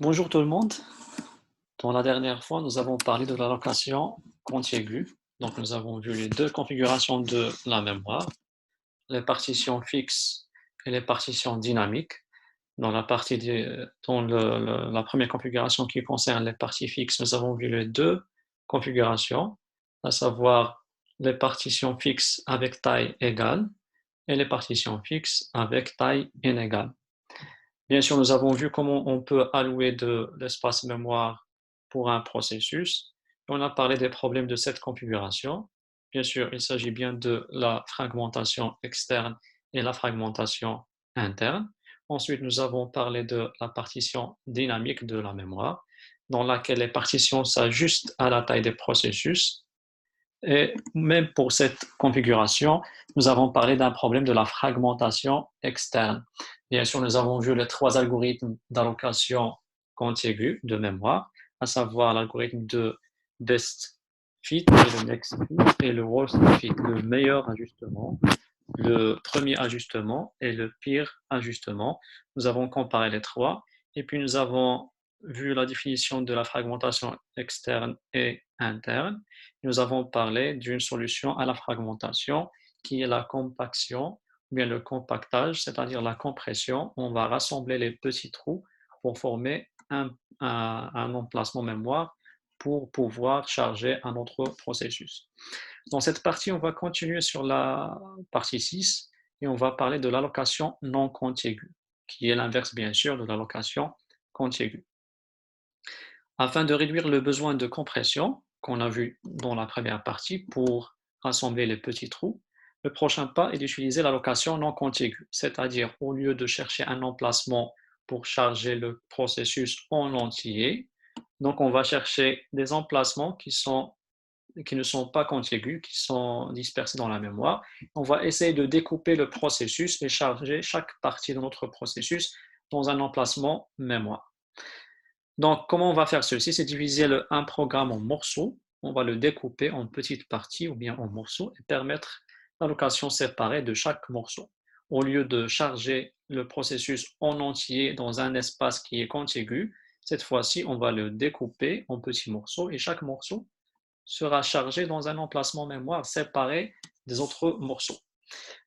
Bonjour tout le monde. Dans la dernière fois, nous avons parlé de l'allocation contiguë. Donc, nous avons vu les deux configurations de la mémoire, les partitions fixes et les partitions dynamiques. Dans la première configuration qui concerne les parties fixes, nous avons vu les deux configurations, à savoir les partitions fixes avec taille égale et les partitions fixes avec taille inégale. Bien sûr, nous avons vu comment on peut allouer de l'espace mémoire pour un processus. On a parlé des problèmes de cette configuration. Bien sûr, il s'agit bien de la fragmentation externe et la fragmentation interne. Ensuite, nous avons parlé de la partition dynamique de la mémoire, dans laquelle les partitions s'ajustent à la taille des processus. Et même pour cette configuration, nous avons parlé d'un problème de la fragmentation externe. Bien sûr, nous avons vu les trois algorithmes d'allocation contiguë de mémoire, à savoir l'algorithme de best fit et le next fit et le worst fit, le meilleur ajustement, le premier ajustement et le pire ajustement. Nous avons comparé les trois et puis nous avons vu la définition de la fragmentation externe et interne. Nous avons parlé d'une solution à la fragmentation qui est la compaction ou bien le compactage, c'est-à-dire la compression. On va rassembler les petits trous pour former un emplacement mémoire pour pouvoir charger un autre processus. Dans cette partie, on va continuer sur la partie 6 et on va parler de l'allocation non contiguë, qui est l'inverse bien sûr de l'allocation contiguë. Afin de réduire le besoin de compression qu'on a vu dans la première partie pour rassembler les petits trous, le prochain pas est d'utiliser l'allocation non contiguë, c'est-à-dire au lieu de chercher un emplacement pour charger le processus en entier, donc on va chercher des emplacements qui ne sont pas contigus, qui sont dispersés dans la mémoire. On va essayer de découper le processus et charger chaque partie de notre processus dans un emplacement mémoire. Donc, comment on va faire ceci? C'est diviser un programme en morceaux. On va le découper en petites parties ou bien en morceaux et permettre l'allocation séparée de chaque morceau. Au lieu de charger le processus en entier dans un espace qui est contigu, cette fois-ci, on va le découper en petits morceaux et chaque morceau sera chargé dans un emplacement mémoire séparé des autres morceaux.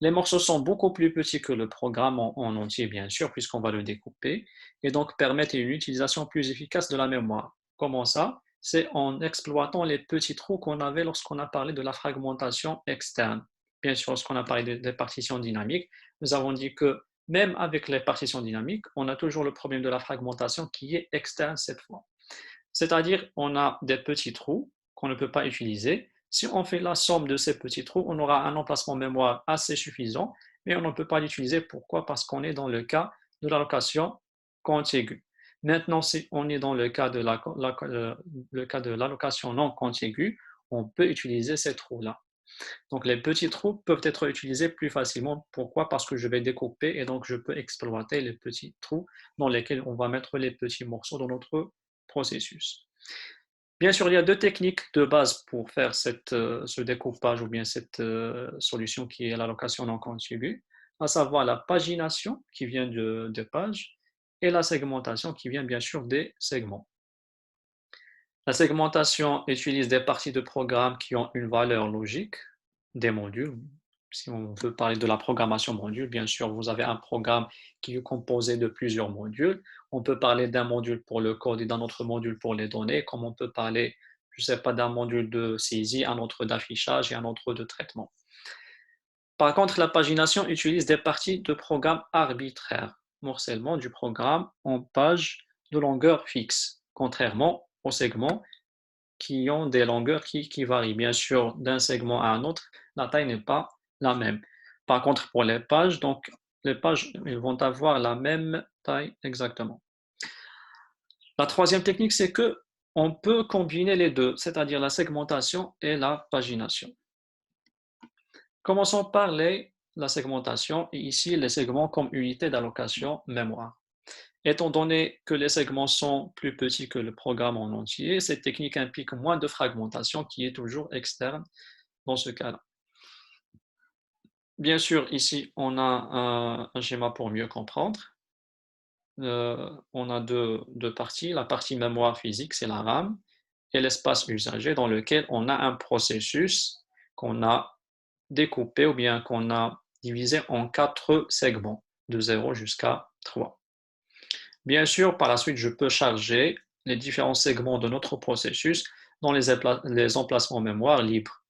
Les morceaux sont beaucoup plus petits que le programme en entier, bien sûr, puisqu'on va le découper, et donc permettent une utilisation plus efficace de la mémoire. Comment ça? C'est en exploitant les petits trous qu'on avait lorsqu'on a parlé de la fragmentation externe. Bien sûr, lorsqu'on a parlé des partitions dynamiques, nous avons dit que même avec les partitions dynamiques, on a toujours le problème de la fragmentation qui est externe cette fois. C'est-à-dire, on a des petits trous qu'on ne peut pas utiliser. Si on fait la somme de ces petits trous, on aura un emplacement mémoire assez suffisant, mais on ne peut pas l'utiliser. Pourquoi? Parce qu'on est dans le cas de l'allocation contiguë. Maintenant, si on est dans le cas de l'allocation non contiguë, on peut utiliser ces trous-là. Donc, les petits trous peuvent être utilisés plus facilement. Pourquoi? Parce que je vais découper et donc je peux exploiter les petits trous dans lesquels on va mettre les petits morceaux dans notre processus. Bien sûr, il y a deux techniques de base pour faire ce découpage ou bien cette solution qui est l'allocation non contiguë, à savoir la pagination qui vient de pages et la segmentation qui vient bien sûr des segments. La segmentation utilise des parties de programme qui ont une valeur logique, des modules. Si on veut parler de la programmation module, bien sûr, vous avez un programme qui est composé de plusieurs modules. On peut parler d'un module pour le code et d'un autre module pour les données, comme on peut parler, je ne sais pas, d'un module de saisie, un autre d'affichage et un autre de traitement. Par contre, la pagination utilise des parties de programme arbitraires, morcellement du programme en pages de longueur fixe, contrairement aux segments qui ont des longueurs qui varient. Bien sûr, d'un segment à un autre, la taille n'est pas la même. Par contre, pour les pages, donc les pages ils vont avoir la même taille exactement. La troisième technique, c'est que on peut combiner les deux, c'est-à-dire la segmentation et la pagination. Commençons par la segmentation et ici les segments comme unité d'allocation mémoire. Étant donné que les segments sont plus petits que le programme en entier, cette technique implique moins de fragmentation qui est toujours externe dans ce cas-là. Bien sûr, ici, on a un schéma pour mieux comprendre. on a deux parties. La partie mémoire physique, c'est la RAM, et l'espace usagé dans lequel on a un processus qu'on a découpé ou bien qu'on a divisé en 4 segments, de 0 jusqu'à 3. Bien sûr, par la suite, je peux charger les différents segments de notre processus dans les emplacements mémoire libres.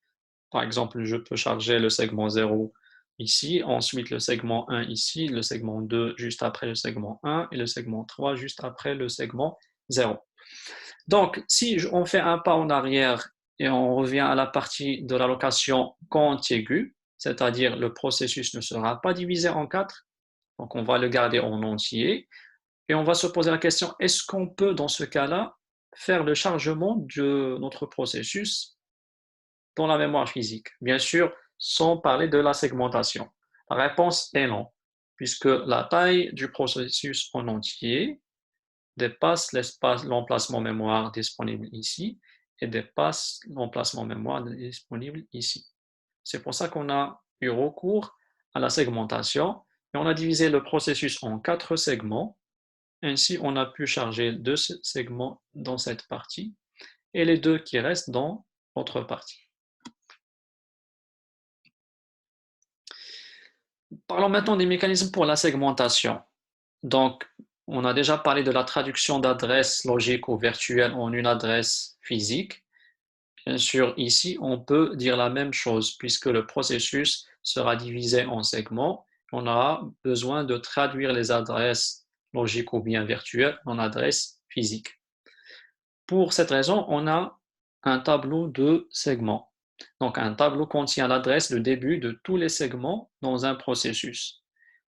Par exemple, je peux charger le segment 0 ici, ensuite le segment 1 ici, le segment 2 juste après le segment 1 et le segment 3 juste après le segment 0. Donc, si on fait un pas en arrière et on revient à la partie de l'allocation contiguë, c'est-à-dire le processus ne sera pas divisé en 4, donc on va le garder en entier, et on va se poser la question, est-ce qu'on peut dans ce cas-là faire le chargement de notre processus dans la mémoire physique? Bien sûr, sans parler de la segmentation. La réponse est non, puisque la taille du processus en entier dépasse l'emplacement mémoire disponible ici et dépasse l'emplacement mémoire disponible ici. C'est pour ça qu'on a eu recours à la segmentation et on a divisé le processus en 4 segments. Ainsi, on a pu charger 2 segments dans cette partie et les 2 qui restent dans l'autre partie. Parlons maintenant des mécanismes pour la segmentation. Donc, on a déjà parlé de la traduction d'adresse logique ou virtuelle en une adresse physique. Bien sûr, ici, on peut dire la même chose puisque le processus sera divisé en segments. On aura besoin de traduire les adresses logiques ou bien virtuelles en adresses physiques. Pour cette raison, on a un tableau de segments. Donc, un tableau contient l'adresse de début de tous les segments dans un processus.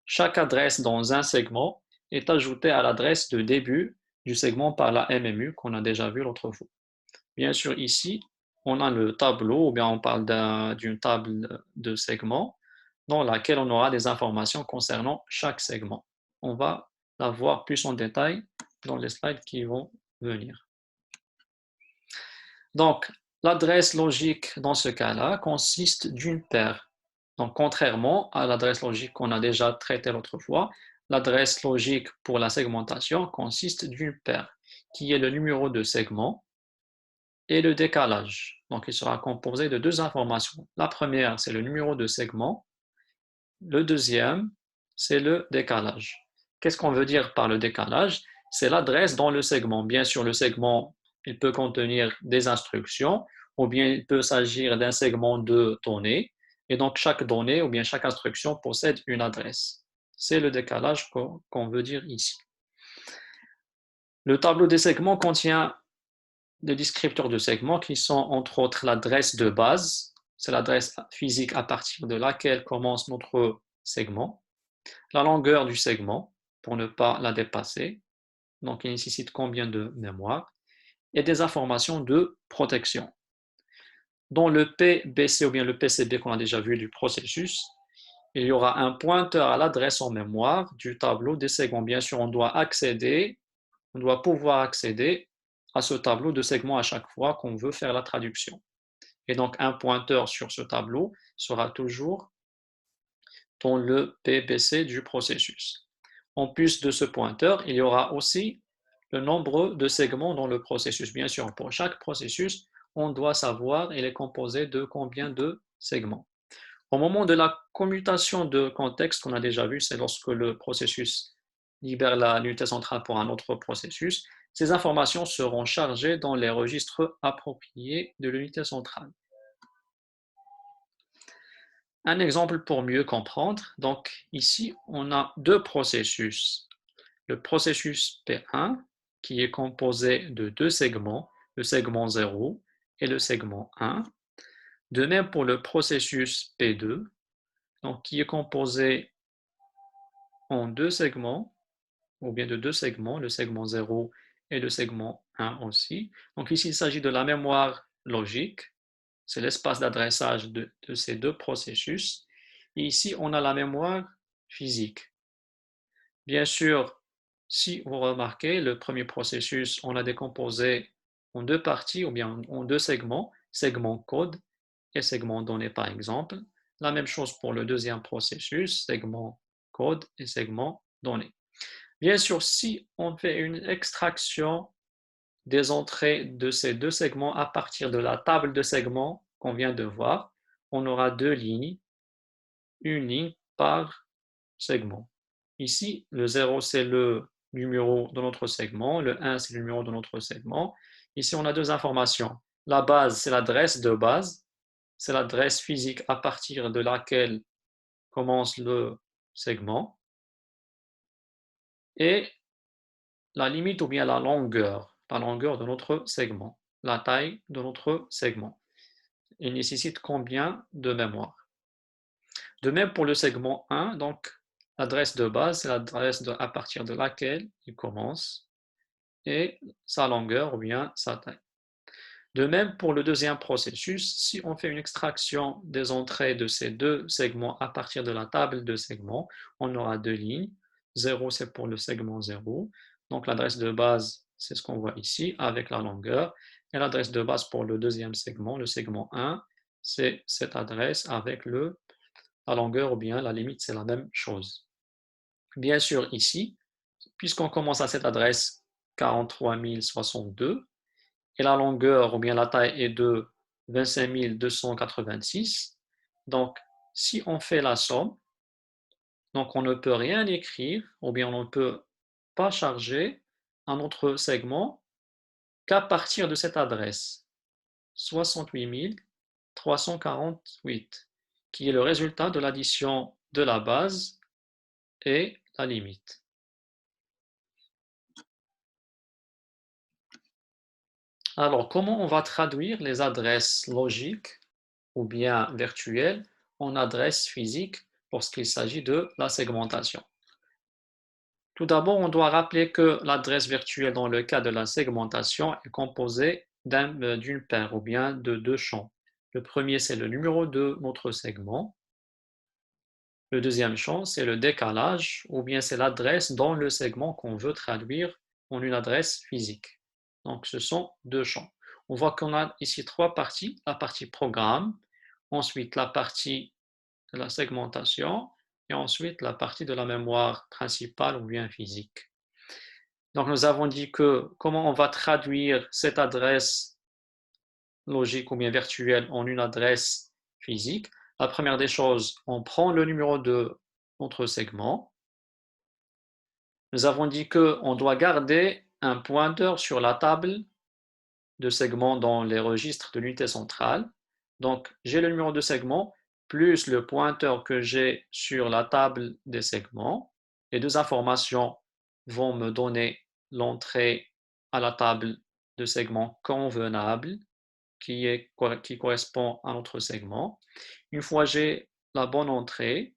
Chaque adresse dans un segment est ajoutée à l'adresse de début du segment par la MMU qu'on a déjà vu l'autre fois. Bien sûr, ici, on a le tableau, ou bien on parle d'une table de segments dans laquelle on aura des informations concernant chaque segment. On va la voir plus en détail dans les slides qui vont venir. Donc, l'adresse logique dans ce cas-là consiste d'une paire. Donc, contrairement à l'adresse logique qu'on a déjà traitée l'autre fois, l'adresse logique pour la segmentation consiste d'une paire, qui est le numéro de segment et le décalage. Donc, il sera composé de 2 informations. La première, c'est le numéro de segment. Le deuxième, c'est le décalage. Qu'est-ce qu'on veut dire par le décalage? C'est l'adresse dans le segment. Bien sûr, le segment, il peut contenir des instructions, ou bien il peut s'agir d'un segment de données. Et donc, chaque donnée ou bien chaque instruction possède une adresse. C'est le décalage qu'on veut dire ici. Le tableau des segments contient des descripteurs de segments qui sont entre autres l'adresse de base, c'est l'adresse physique à partir de laquelle commence notre segment, la longueur du segment pour ne pas la dépasser, donc il nécessite combien de mémoire, et des informations de protection. Dans le PBC ou bien le PCB qu'on a déjà vu du processus, il y aura un pointeur à l'adresse en mémoire du tableau des segments. Bien sûr, on doit pouvoir accéder à ce tableau de segments à chaque fois qu'on veut faire la traduction. Et donc, un pointeur sur ce tableau sera toujours dans le PBC du processus. En plus de ce pointeur, il y aura aussi le nombre de segments dans le processus. Bien sûr, pour chaque processus, on doit savoir il est composé de combien de segments. Au moment de la commutation de contexte qu'on a déjà vu, c'est lorsque le processus libère l'unité centrale pour un autre processus. Ces informations seront chargées dans les registres appropriés de l'unité centrale. Un exemple pour mieux comprendre. Donc ici, on a 2 processus. Le processus P1 qui est composé de 2 segments, le segment 0 et le segment 1. De même pour le processus P2, donc qui est composé en 2 segments, ou bien de 2 segments, le segment 0 et le segment 1 aussi. Donc ici, il s'agit de la mémoire logique, c'est l'espace d'adressage de ces 2 processus. Et ici, on a la mémoire physique. Bien sûr, si vous remarquez, le premier processus, on l'a décomposé en 2 parties, ou bien en 2 segments, segment code et segment données par exemple. La même chose pour le deuxième processus, segment code et segment données. Bien sûr, si on fait une extraction des entrées de ces deux segments à partir de la table de segments qu'on vient de voir, on aura deux lignes, une ligne par segment. Ici, le 0, c'est le numéro de notre segment, le 1, c'est le numéro de notre segment. Ici, on a deux informations. La base, c'est l'adresse de base, c'est l'adresse physique à partir de laquelle commence le segment. Et la limite ou bien la longueur de notre segment, la taille de notre segment. Il nécessite combien de mémoire? De même pour le segment 1, donc l'adresse de base, c'est l'adresse à partir de laquelle il commence, et sa longueur ou bien sa taille. De même pour le deuxième processus, si on fait une extraction des entrées de ces deux segments à partir de la table de segments, on aura deux lignes. 0, c'est pour le segment 0. Donc l'adresse de base, c'est ce qu'on voit ici, avec la longueur. Et l'adresse de base pour le deuxième segment, le segment 1, c'est cette adresse avec la longueur ou bien la limite, c'est la même chose. Bien sûr, ici, puisqu'on commence à cette adresse 43 062, et la longueur ou bien la taille est de 25 286. Donc, si on fait la somme, donc on ne peut rien écrire ou bien on ne peut pas charger un autre segment qu'à partir de cette adresse 68 348, qui est le résultat de l'addition de la base et la limite. Alors, comment on va traduire les adresses logiques ou bien virtuelles en adresses physiques lorsqu'il s'agit de la segmentation? Tout d'abord, on doit rappeler que l'adresse virtuelle dans le cas de la segmentation est composée d'une paire ou bien de deux champs. Le premier, c'est le numéro de notre segment. Le deuxième champ, c'est le décalage ou bien c'est l'adresse dans le segment qu'on veut traduire en une adresse physique. Donc, ce sont deux champs. On voit qu'on a ici trois parties. La partie programme, ensuite la partie de la segmentation et ensuite la partie de la mémoire principale ou bien physique. Donc, nous avons dit que comment on va traduire cette adresse logique ou bien virtuelle en une adresse physique. La première des choses, on prend le numéro de notre segment. Nous avons dit qu'on doit garder un pointeur sur la table de segments dans les registres de l'unité centrale. Donc, j'ai le numéro de segment plus le pointeur que j'ai sur la table des segments. Les deux informations vont me donner l'entrée à la table de segment convenable qui correspond à notre segment. Une fois j'ai la bonne entrée,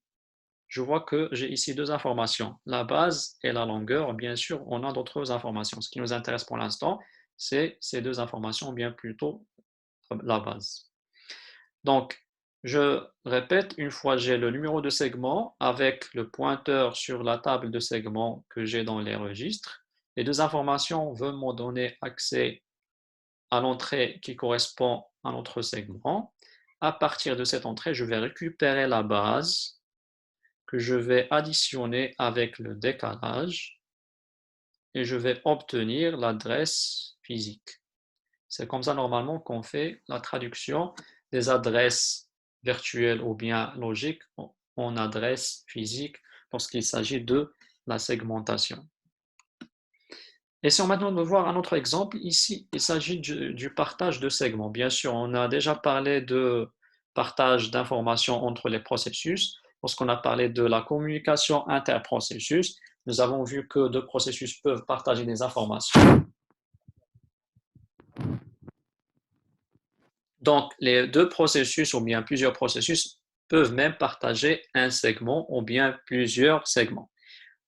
je vois que j'ai ici deux informations, la base et la longueur. Bien sûr, on a d'autres informations. Ce qui nous intéresse pour l'instant, c'est ces deux informations, bien plutôt la base. Donc, je répète, une fois j'ai le numéro de segment avec le pointeur sur la table de segment que j'ai dans les registres, les deux informations vont me donner accès à l'entrée qui correspond à notre segment. À partir de cette entrée, je vais récupérer la base que je vais additionner avec le décalage et je vais obtenir l'adresse physique. C'est comme ça normalement qu'on fait la traduction des adresses virtuelles ou bien logiques en adresses physiques lorsqu'il s'agit de la segmentation. Essayons maintenant de voir un autre exemple. Ici, il s'agit du partage de segments. Bien sûr, on a déjà parlé de partage d'informations entre les processus. Lorsqu'on a parlé de la communication interprocessus, nous avons vu que deux processus peuvent partager des informations. Donc, les deux processus ou bien plusieurs processus peuvent même partager un segment ou bien plusieurs segments.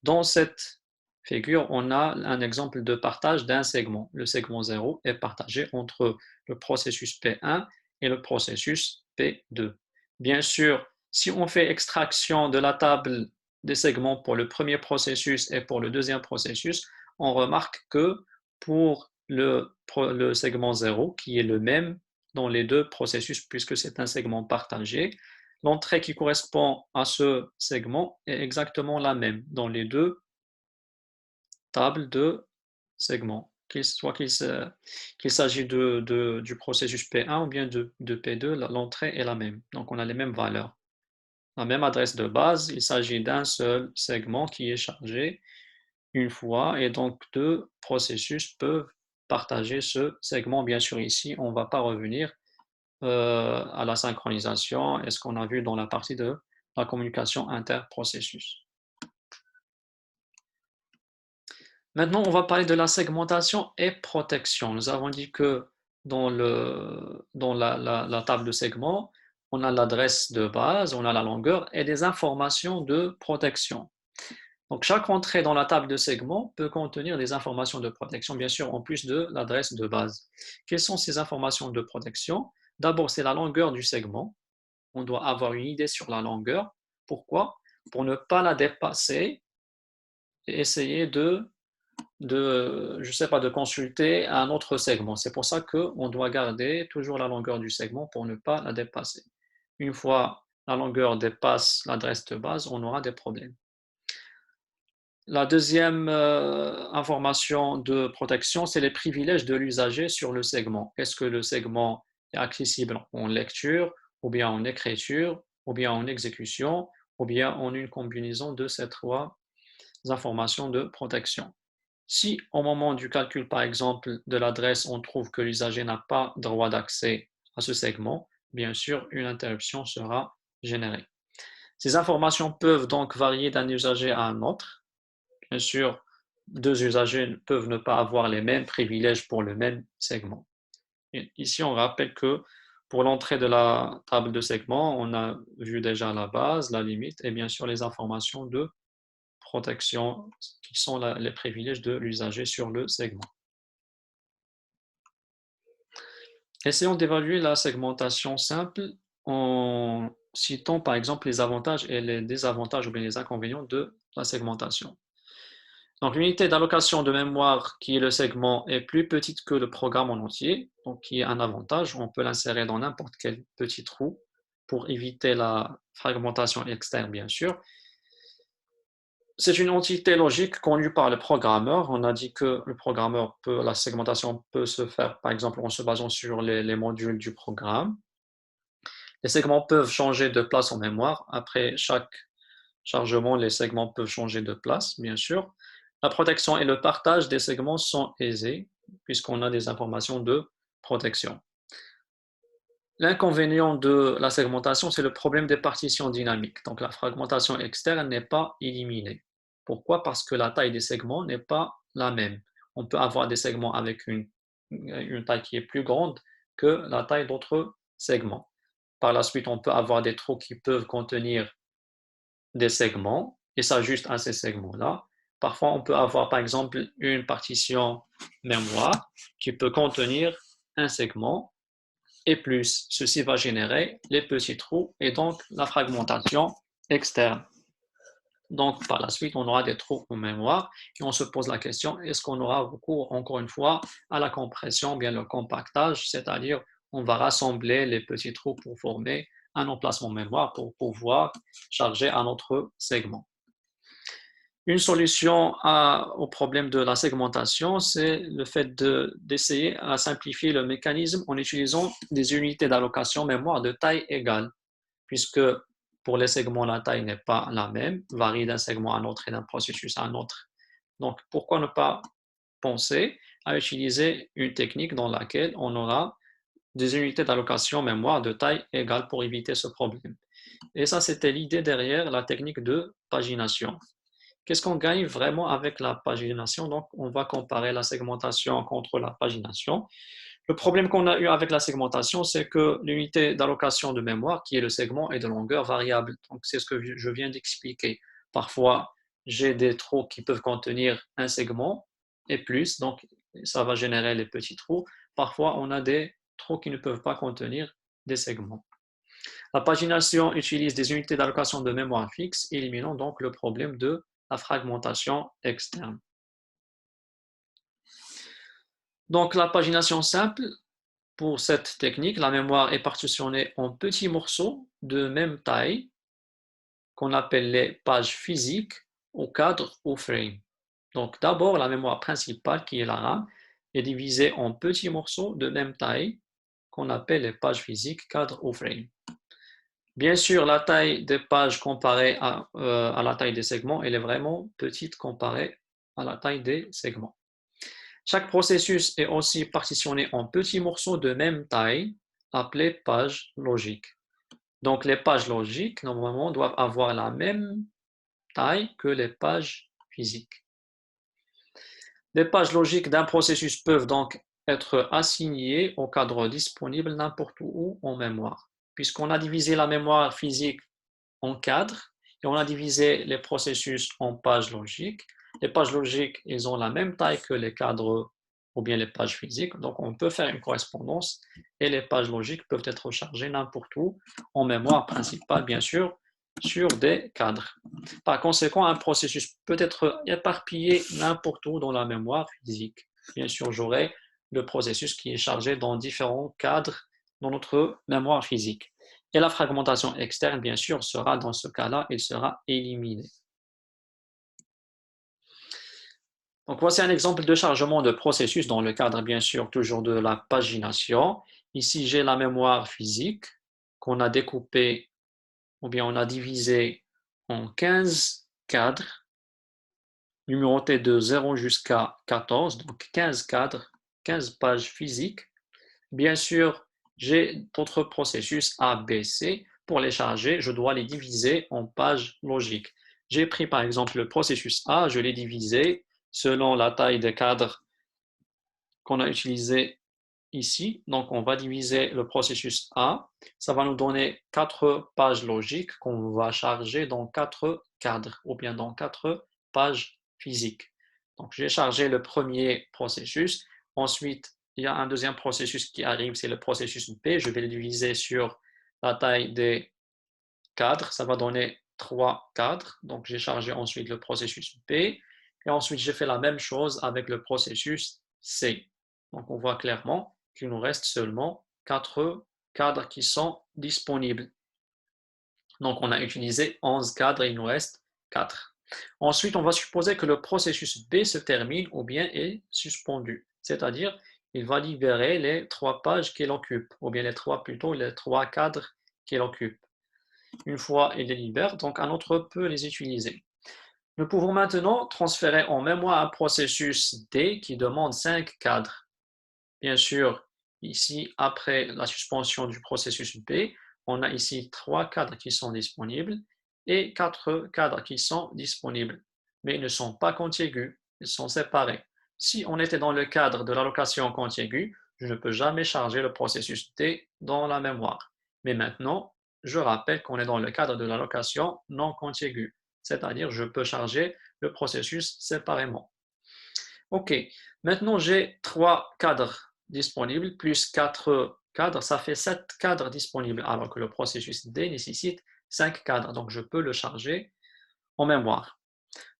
Dans cette figure, on a un exemple de partage d'un segment. Le segment 0 est partagé entre le processus P1 et le processus P2. Bien sûr, si on fait extraction de la table des segments pour le premier processus et pour le deuxième processus, on remarque que pour le segment 0, qui est le même dans les deux processus puisque c'est un segment partagé, l'entrée qui correspond à ce segment est exactement la même dans les deux table de segments, soit qu'il s'agit du processus P1 ou bien de P2, l'entrée est la même. Donc, on a les mêmes valeurs. La même adresse de base, il s'agit d'un seul segment qui est chargé une fois et donc deux processus peuvent partager ce segment. Bien sûr, ici, on ne va pas revenir à la synchronisation et ce qu'on a vu dans la partie de la communication interprocessus. Maintenant, on va parler de la segmentation et protection. Nous avons dit que dans la table de segments, on a l'adresse de base, on a la longueur et des informations de protection. Donc, chaque entrée dans la table de segments peut contenir des informations de protection, bien sûr, en plus de l'adresse de base. Quelles sont ces informations de protection? D'abord, c'est la longueur du segment. On doit avoir une idée sur la longueur. Pourquoi? Pour ne pas la dépasser et essayer je sais pas, de consulter un autre segment. C'est pour ça qu'on doit garder toujours la longueur du segment pour ne pas la dépasser. Une fois la longueur dépasse l'adresse de base, on aura des problèmes. La deuxième information de protection, c'est les privilèges de l'usager sur le segment. Est-ce que le segment est accessible en lecture, ou bien en écriture, ou bien en exécution, ou bien en une combinaison de ces trois informations de protection. Si au moment du calcul, par exemple, de l'adresse, on trouve que l'usager n'a pas droit d'accès à ce segment, bien sûr, une interruption sera générée. Ces informations peuvent donc varier d'un usager à un autre. Bien sûr, deux usagers peuvent ne pas avoir les mêmes privilèges pour le même segment. Et ici, on rappelle que pour l'entrée de la table de segments, on a vu déjà la base, la limite et bien sûr les informations de protection qui sont les privilèges de l'usager sur le segment. Essayons d'évaluer la segmentation simple en citant par exemple les avantages et les désavantages ou bien les inconvénients de la segmentation. Donc l'unité d'allocation de mémoire qui est le segment est plus petite que le programme en entier, donc qui est un avantage. On peut l'insérer dans n'importe quel petit trou pour éviter la fragmentation externe bien sûr. C'est une entité logique connue par le programmeur. On a dit que la segmentation peut se faire par exemple en se basant sur les modules du programme. Les segments peuvent changer de place en mémoire. Après chaque chargement, les segments peuvent changer de place, bien sûr. La protection et le partage des segments sont aisés puisqu'on a des informations de protection. L'inconvénient de la segmentation, c'est le problème des partitions dynamiques. Donc la fragmentation externe n'est pas éliminée. Pourquoi? Parce que la taille des segments n'est pas la même. On peut avoir des segments avec une taille qui est plus grande que la taille d'autres segments. Par la suite, on peut avoir des trous qui peuvent contenir des segments et s'ajuste à ces segments-là. Parfois, on peut avoir par exemple une partition mémoire qui peut contenir un segment et plus. Ceci va générer les petits trous et donc la fragmentation externe. Donc, par la suite, on aura des trous en mémoire et on se pose la question, est-ce qu'on aura recours, encore une fois, à la compression, bien le compactage, c'est-à-dire on va rassembler les petits trous pour former un emplacement mémoire pour pouvoir charger un autre segment. Une solution au problème de la segmentation, c'est le fait d'essayer à simplifier le mécanisme en utilisant des unités d'allocation mémoire de taille égale, puisque pour les segments, la taille n'est pas la même, varie d'un segment à un autre et d'un processus à un autre. Donc, pourquoi ne pas penser à utiliser une technique dans laquelle on aura des unités d'allocation mémoire de taille égale pour éviter ce problème. Et ça, c'était l'idée derrière la technique de pagination. Qu'est-ce qu'on gagne vraiment avec la pagination? Donc, on va comparer la segmentation contre la pagination. Le problème qu'on a eu avec la segmentation, c'est que l'unité d'allocation de mémoire, qui est le segment, est de longueur variable. Donc, c'est ce que je viens d'expliquer. Parfois, j'ai des trous qui peuvent contenir un segment et plus, donc ça va générer les petits trous. Parfois, on a des trous qui ne peuvent pas contenir des segments. La pagination utilise des unités d'allocation de mémoire fixe, éliminant donc le problème de la fragmentation externe. Donc la pagination simple, pour cette technique, la mémoire est partitionnée en petits morceaux de même taille qu'on appelle les pages physiques, au cadre ou frame. Donc d'abord, la mémoire principale, qui est la RAM, est divisée en petits morceaux de même taille qu'on appelle les pages physiques, cadres ou frames. Bien sûr, la taille des pages comparée à la taille des segments, elle est vraiment petite comparée à la taille des segments. Chaque processus est aussi partitionné en petits morceaux de même taille, appelés pages logiques. Donc les pages logiques, normalement, doivent avoir la même taille que les pages physiques. Les pages logiques d'un processus peuvent donc être assignées au cadre disponible n'importe où en mémoire. Puisqu'on a divisé la mémoire physique en cadres et on a divisé les processus en pages logiques. Les pages logiques, ils ont la même taille que les cadres ou bien les pages physiques. Donc, on peut faire une correspondance et les pages logiques peuvent être chargées n'importe où en mémoire principale, bien sûr, sur des cadres. Par conséquent, un processus peut être éparpillé n'importe où dans la mémoire physique. Bien sûr, j'aurai le processus qui est chargé dans différents cadres dans notre mémoire physique. Et la fragmentation externe, bien sûr, sera dans ce cas-là, elle sera éliminée. Donc, voici un exemple de chargement de processus dans le cadre, bien sûr, toujours de la pagination. Ici, j'ai la mémoire physique qu'on a découpée, ou bien on a divisé en 15 cadres, numérotés de 0 jusqu'à 14, donc 15 cadres, 15 pages physiques. Bien sûr, j'ai d'autres processus A, B, C. Pour les charger, je dois les diviser en pages logiques. J'ai pris par exemple le processus A, je l'ai divisé selon la taille des cadres qu'on a utilisé ici. Donc, on va diviser le processus A. Ça va nous donner 4 pages logiques qu'on va charger dans 4 cadres ou bien dans 4 pages physiques. Donc, j'ai chargé le premier processus. Ensuite, il y a un deuxième processus qui arrive, c'est le processus B. Je vais le diviser sur la taille des cadres. Ça va donner 3 cadres. Donc, j'ai chargé ensuite le processus B. Et ensuite, j'ai fait la même chose avec le processus C. Donc, on voit clairement qu'il nous reste seulement 4 cadres qui sont disponibles. Donc, on a utilisé 11 cadres et il nous reste 4. Ensuite, on va supposer que le processus B se termine ou bien est suspendu. C'est-à-dire, il va libérer les 3 pages qu'il occupe, ou bien les 3 cadres qu'il occupe. Une fois il les libère, donc un autre peut les utiliser. Nous pouvons maintenant transférer en mémoire un processus D qui demande 5 cadres. Bien sûr, ici, après la suspension du processus B, on a ici 3 cadres qui sont disponibles et 4 cadres qui sont disponibles. Mais ils ne sont pas contigus, ils sont séparés. Si on était dans le cadre de l'allocation contiguë, je ne peux jamais charger le processus D dans la mémoire. Mais maintenant, je rappelle qu'on est dans le cadre de l'allocation non contiguë, c'est-à-dire je peux charger le processus séparément. OK, maintenant j'ai 3 cadres disponibles plus 4 cadres, ça fait 7 cadres disponibles, alors que le processus D nécessite 5 cadres, donc je peux le charger en mémoire.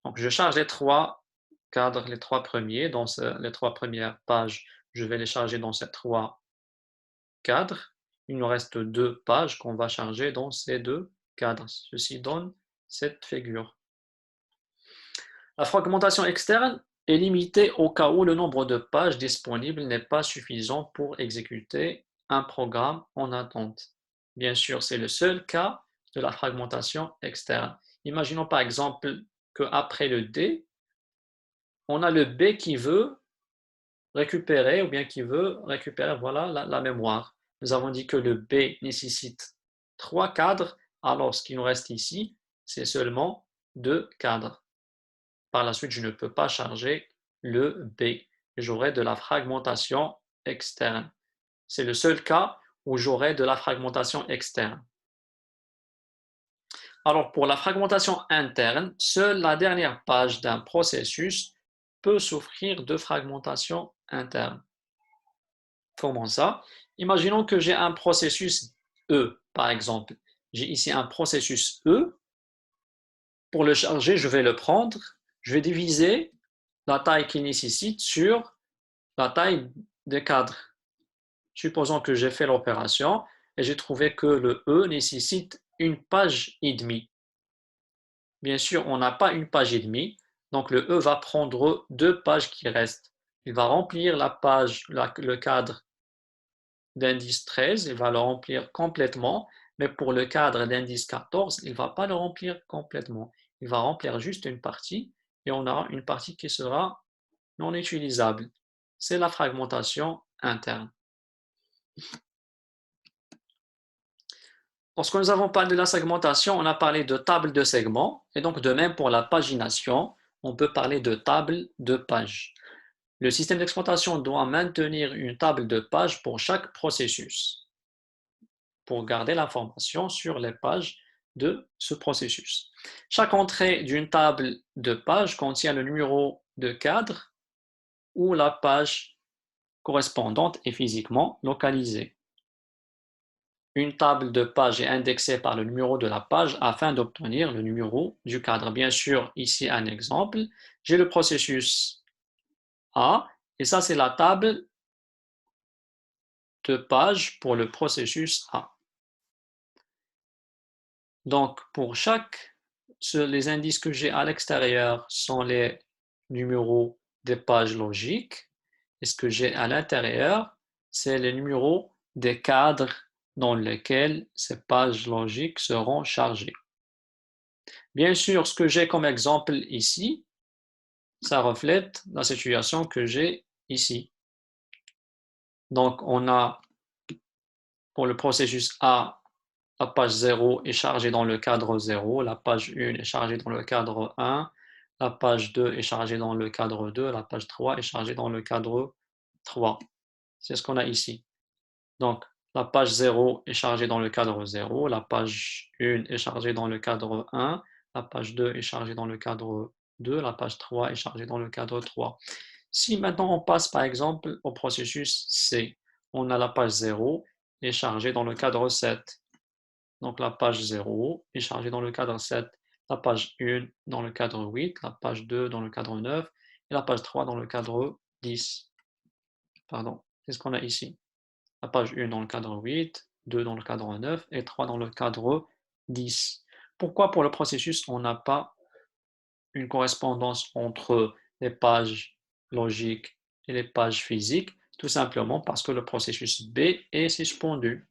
Donc je charge les 3 cadres, les 3 premiers, dans les 3 premières pages, je vais les charger dans ces 3 cadres. Il nous reste 2 pages qu'on va charger dans ces 2 cadres. Ceci donne cette figure. La fragmentation externe est limitée au cas où le nombre de pages disponibles n'est pas suffisant pour exécuter un programme en attente. Bien sûr, c'est le seul cas de la fragmentation externe. Imaginons par exemple qu'après le D, on a le B qui veut récupérer ou bien qui veut récupérer voilà, la mémoire. Nous avons dit que le B nécessite 3 cadres, alors ce qui nous reste ici, c'est seulement 2 cadres. Par la suite, je ne peux pas charger le B. J'aurai de la fragmentation externe. C'est le seul cas où j'aurai de la fragmentation externe. Alors, pour la fragmentation interne, seule la dernière page d'un processus peut souffrir de fragmentation interne. Comment ça? Imaginons que j'ai un processus E, par exemple. J'ai ici un processus E. Pour le charger, je vais le prendre, je vais diviser la taille qu'il nécessite sur la taille des cadres. Supposons que j'ai fait l'opération et j'ai trouvé que le E nécessite une page et demie. Bien sûr, on n'a pas une page et demie, Donc le E va prendre deux pages qui restent. Il va remplir la page, le cadre d'indice 13, il va le remplir complètement, mais pour le cadre d'indice 14, il ne va pas le remplir complètement. Il va remplir juste une partie et on aura une partie qui sera non utilisable. C'est la fragmentation interne. Lorsque nous avons parlé de la segmentation, on a parlé de table de segments, et donc de même pour la pagination, on peut parler de table de pages. Le système d'exploitation doit maintenir une table de pages pour chaque processus, pour garder l'information sur les pages de ce processus. Chaque entrée d'une table de pages contient le numéro de cadre où la page correspondante est physiquement localisée. Une table de page est indexée par le numéro de la page afin d'obtenir le numéro du cadre. Bien sûr, ici un exemple. J'ai le processus A et ça c'est la table de page pour le processus A. Donc pour les indices que j'ai à l'extérieur sont les numéros des pages logiques et ce que j'ai à l'intérieur, c'est les numéros des cadres dans lesquels ces pages logiques seront chargées. Bien sûr, ce que j'ai comme exemple ici, ça reflète la situation que j'ai ici. Donc, on a pour le processus A, la page 0 est chargée dans le cadre 0, la page 1 est chargée dans le cadre 1, la page 2 est chargée dans le cadre 2, la page 3 est chargée dans le cadre 3. C'est ce qu'on a ici. Donc, la page 0 est chargée dans le cadre 0, la page 1 est chargée dans le cadre 1, la page 2 est chargée dans le cadre 2, la page 3 est chargée dans le cadre 3. Si maintenant on passe par exemple au processus C, on a la page 0 est chargée dans le cadre 7. Donc la page 0 est chargée dans le cadre 7, la page 1 dans le cadre 8, la page 2 dans le cadre 9 et la page 3 dans le cadre 10. Pardon, c'est ce qu'on a ici. La page 1 dans le cadre 8, 2 dans le cadre 9 et 3 dans le cadre 10. Pourquoi pour le processus, on n'a pas une correspondance entre les pages logiques et les pages physiques? Tout simplement parce que le processus B est suspendu.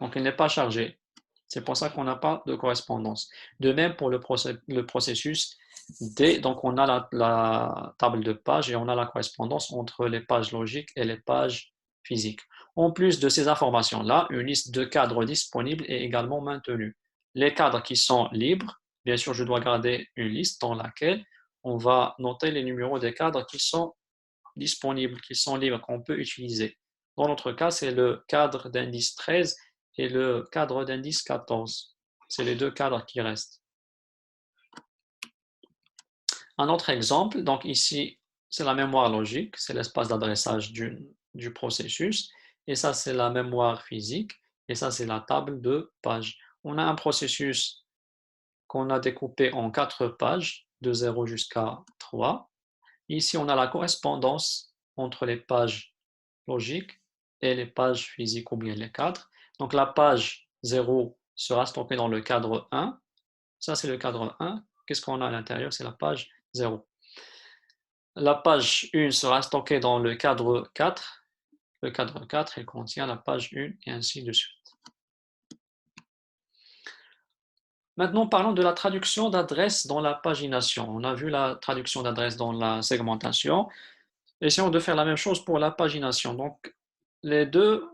Donc, il n'est pas chargé. C'est pour ça qu'on n'a pas de correspondance. De même pour le processus D, donc on a la table de pages et on a la correspondance entre les pages logiques et les pages physiques. En plus de ces informations-là, une liste de cadres disponibles est également maintenue. Les cadres qui sont libres, bien sûr, je dois garder une liste dans laquelle on va noter les numéros des cadres qui sont disponibles, qui sont libres, qu'on peut utiliser. Dans notre cas, c'est le cadre d'indice 13 et le cadre d'indice 14. C'est les deux cadres qui restent. Un autre exemple, donc ici, c'est la mémoire logique, c'est l'espace d'adressage du processus, et ça, c'est la mémoire physique, et ça, c'est la table de pages. On a un processus qu'on a découpé en 4 pages, de 0 jusqu'à 3. Ici, on a la correspondance entre les pages logiques et les pages physiques ou bien les cadres. Donc la page 0 sera stockée dans le cadre 1. Ça, c'est le cadre 1. Qu'est-ce qu'on a à l'intérieur? C'est la page 0. La page 1 sera stockée dans le cadre 4. Le cadre 4, il contient la page 1 et ainsi de suite. Maintenant, parlons de la traduction d'adresse dans la pagination. On a vu la traduction d'adresse dans la segmentation. Essayons de faire la même chose pour la pagination. Donc, les deux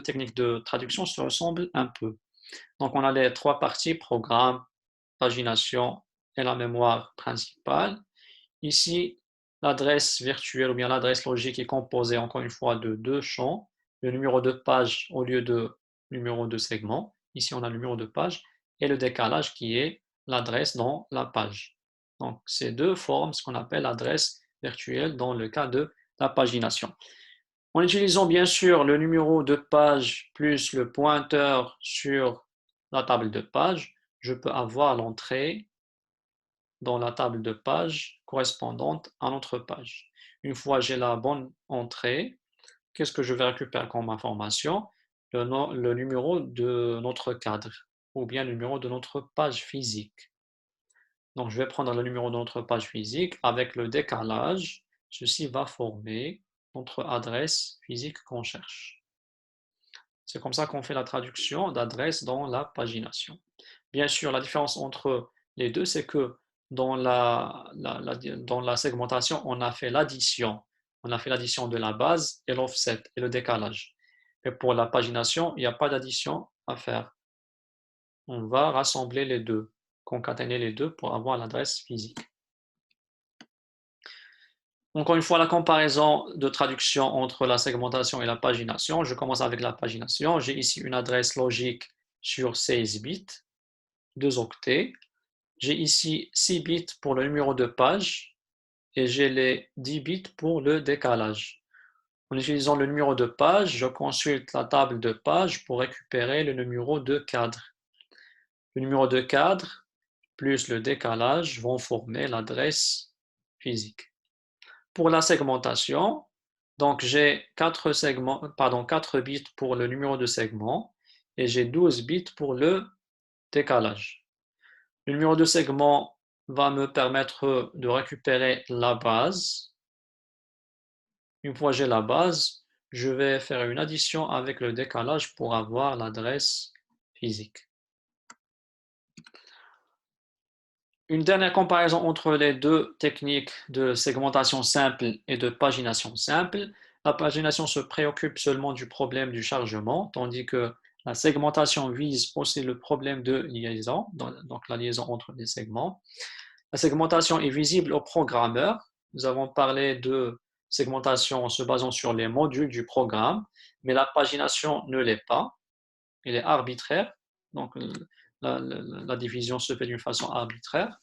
techniques de traduction se ressemblent un peu. Donc, on a les trois parties, programme, pagination et la mémoire principale. Ici, l'adresse virtuelle ou bien l'adresse logique est composée encore une fois de deux champs, le numéro de page au lieu de numéro de segment. Ici, on a le numéro de page et le décalage qui est l'adresse dans la page. Donc, ces deux forment ce qu'on appelle l'adresse virtuelle dans le cas de la pagination. En utilisant bien sûr le numéro de page plus le pointeur sur la table de page, je peux avoir l'entrée dans la table de page correspondante à notre page. Une fois j'ai la bonne entrée, qu'est-ce que je vais récupérer comme information? Le numéro de notre cadre ou bien le numéro de notre page physique. Donc, je vais prendre le numéro de notre page physique avec le décalage. Ceci va former notre adresse physique qu'on cherche. C'est comme ça qu'on fait la traduction d'adresse dans la pagination. Bien sûr, la différence entre les deux, c'est que dans dans la segmentation, on a fait l'addition. On a fait l'addition de la base et l'offset et le décalage. Et pour la pagination, il n'y a pas d'addition à faire. On va rassembler les deux, concaténer les deux pour avoir l'adresse physique. Encore une fois, la comparaison de traduction entre la segmentation et la pagination. Je commence avec la pagination. J'ai ici une adresse logique sur 16 bits, 2 octets. J'ai ici 6 bits pour le numéro de page et j'ai les 10 bits pour le décalage. En utilisant le numéro de page, je consulte la table de page pour récupérer le numéro de cadre. Le numéro de cadre plus le décalage vont former l'adresse physique. Pour la segmentation, donc j'ai 4 bits pour le numéro de segment et j'ai 12 bits pour le décalage. Le numéro de segment va me permettre de récupérer la base. Une fois que j'ai la base, je vais faire une addition avec le décalage pour avoir l'adresse physique. Une dernière comparaison entre les deux techniques de segmentation simple et de pagination simple. La pagination se préoccupe seulement du problème du chargement, tandis que la segmentation vise aussi le problème de liaison, donc la liaison entre les segments. La segmentation est visible au programmeur. Nous avons parlé de segmentation en se basant sur les modules du programme, mais la pagination ne l'est pas. Elle est arbitraire, donc la division se fait d'une façon arbitraire.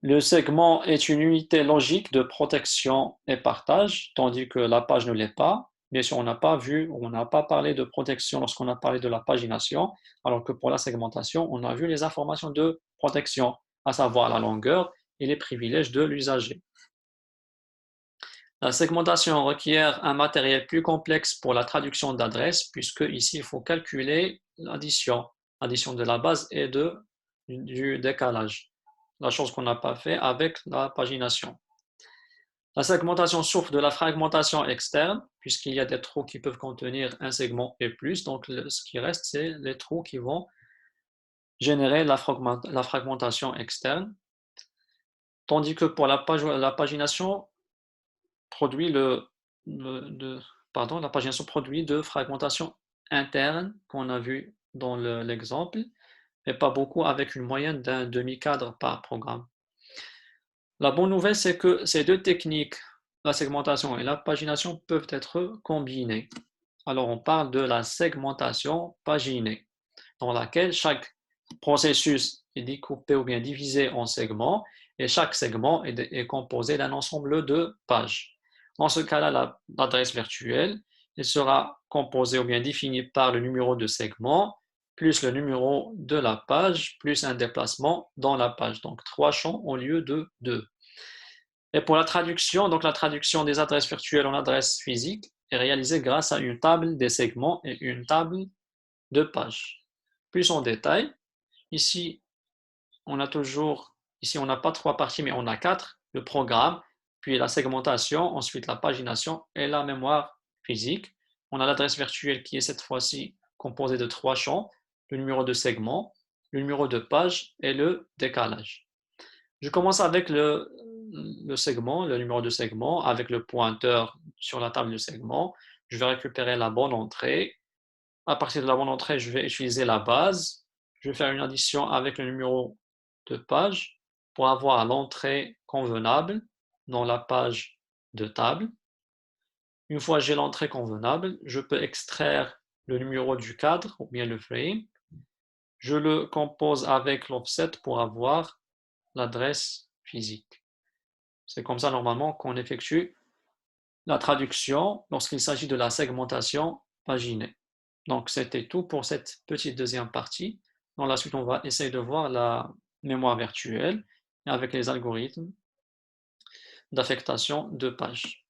Le segment est une unité logique de protection et partage, tandis que la page ne l'est pas. Bien sûr, on n'a pas parlé de protection lorsqu'on a parlé de la pagination, alors que pour la segmentation, on a vu les informations de protection, à savoir la longueur et les privilèges de l'usager. La segmentation requiert un matériel plus complexe pour la traduction d'adresse, puisque ici, il faut calculer l'addition de la base et du décalage. La chose qu'on n'a pas fait avec la pagination. La segmentation souffre de la fragmentation externe, puisqu'il y a des trous qui peuvent contenir un segment et plus. Donc, ce qui reste, c'est les trous qui vont générer la fragmentation externe. Tandis que pour la pagination, la pagination produit de fragmentation interne qu'on a vu dans l'exemple, mais pas beaucoup avec une moyenne d'un demi-cadre par programme. La bonne nouvelle, c'est que ces deux techniques, la segmentation et la pagination, peuvent être combinées. Alors, on parle de la segmentation paginée, dans laquelle chaque processus est découpé ou bien divisé en segments, et chaque segment est composé d'un ensemble de pages. Dans ce cas-là, l'adresse virtuelle elle sera composée ou bien définie par le numéro de segment, plus le numéro de la page, plus un déplacement dans la page. Donc, 3 champs au lieu de 2. Et pour la traduction, donc la traduction des adresses virtuelles en adresses physiques est réalisée grâce à une table des segments et une table de pages. Plus en détail, ici, ici on n'a pas 3 parties, mais on a 4, le programme, puis la segmentation, ensuite la pagination et la mémoire physique. On a l'adresse virtuelle qui est cette fois-ci composée de 3 champs, le numéro de segment, le numéro de page et le décalage. Je commence avec le segment, le numéro de segment, avec le pointeur sur la table de segment. Je vais récupérer la bonne entrée. À partir de la bonne entrée, je vais utiliser la base. Je vais faire une addition avec le numéro de page pour avoir l'entrée convenable dans la page de table. Une fois que j'ai l'entrée convenable, je peux extraire le numéro du cadre ou bien le frame. Je le compose avec l'offset pour avoir l'adresse physique. C'est comme ça normalement qu'on effectue la traduction lorsqu'il s'agit de la segmentation paginée. Donc c'était tout pour cette petite deuxième partie. Dans la suite, on va essayer de voir la mémoire virtuelle avec les algorithmes d'affectation de pages.